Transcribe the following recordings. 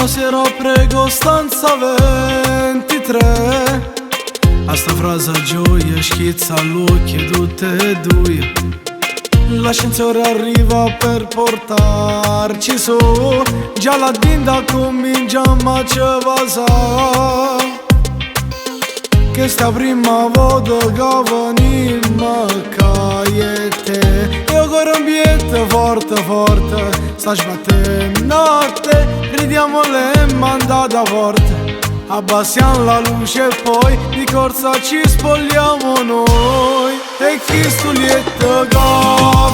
una sera prego stanza 23. A sta frase a gioia schizza all'occhio tutte e due. L'ascensore arriva per portarci su. Già la dinda comincia ma ci va sa. Che sta prima volta che venimmo e te. E ancora un bietto forte forte sta sbattendo notte. Ridiamo le mandate forte, abbassiamo la luce e poi di corsa ci spogliamo noi. E chi sto lieto che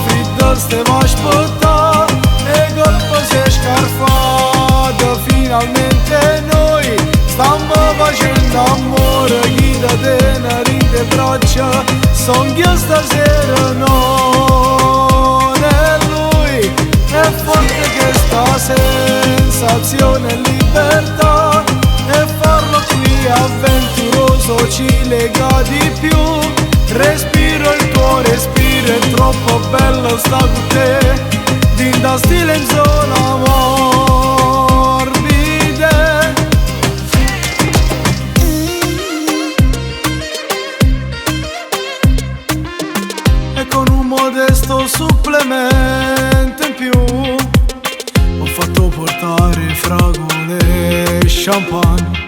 freddo stava a aspettare e colpo si è scarfato. Finalmente noi stiamo facendo amore, chi da tenere braccia son io stasera non è lui. È forte che sta sensazione e libertà, e farlo qui avventuroso ci lega di più. Respiro il tuo respiro, è troppo bello sta con te. Dinda stile in zona morbide. E con un modesto supplemento in più ho fatto portare fragole e champagne.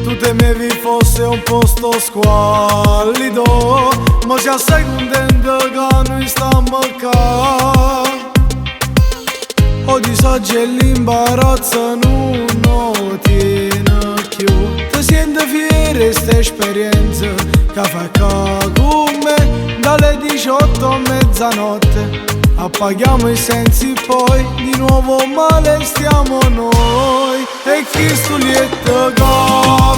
Tu temevi fosse un posto squallido, ma si assai contento che noi stiamo qua. O disagio e l'imbarazzo non tiene più. Ti senti fiera sta esperienza che fai con me dalle 18 a mezzanotte. Appaghiamo i sensi poi di nuovo male stiamo noi. E chi sto lieto che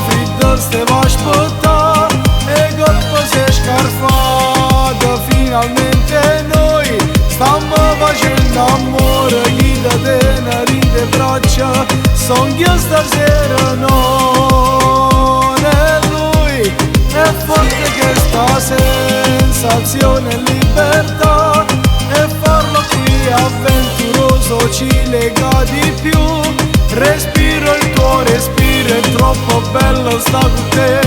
freddo stava a aspettare e colpo si è scarfato. Finalmente noi stiamo facendo amore, chi da tenere braccia son io stasera non è lui. È forte che sta sensazione e libertà, e farlo qui avventuroso ci lega di più. Respiro il tuo respiro, è troppo bello sta con te.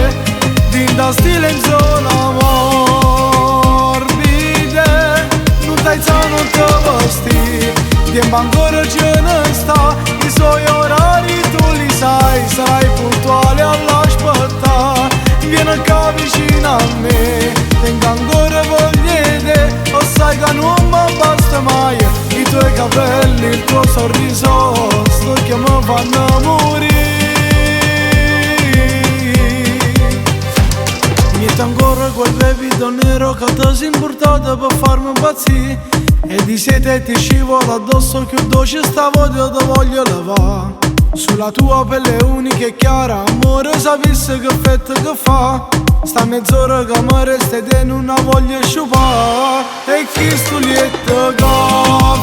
Dinda stile in zona morbide. Non dai non te vesti, tempo ancora ce ne sta. I suoi orari tu li sai, sarai puntuale all'aspettare. Vieni qua vicino a me, tengo ancora voglia di te. Lo sai che non mi basta mai i tuoi capelli, il tuo sorriso, sto che mi fanno morire. Niente ancora quel vestito nero che ti sei importato per farmi impazzire, e di sete ti scivola addosso che dolce sta voglia ti voglio levare. Sulla tua pelle unica e chiara, amore, sapessi che effetto che fa. Sta mezz'ora che mi resta e non la voglio sciupare. E chi sto lieto che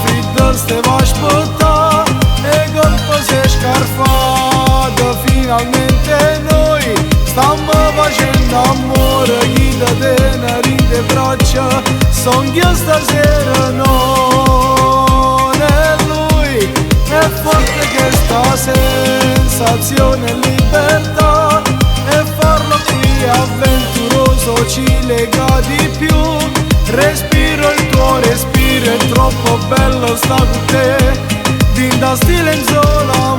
freddo stava a aspettare e colpo si è scarfato. Finalmente noi stiamo facendo amore, chi da tenere braccia son io stasera non è lui. È forte che sta sensazione e libertà, e farlo qui avventuroso ci lega di più. Respiro il tuo respiro, è troppo bello sta con te. Dinda stile in zona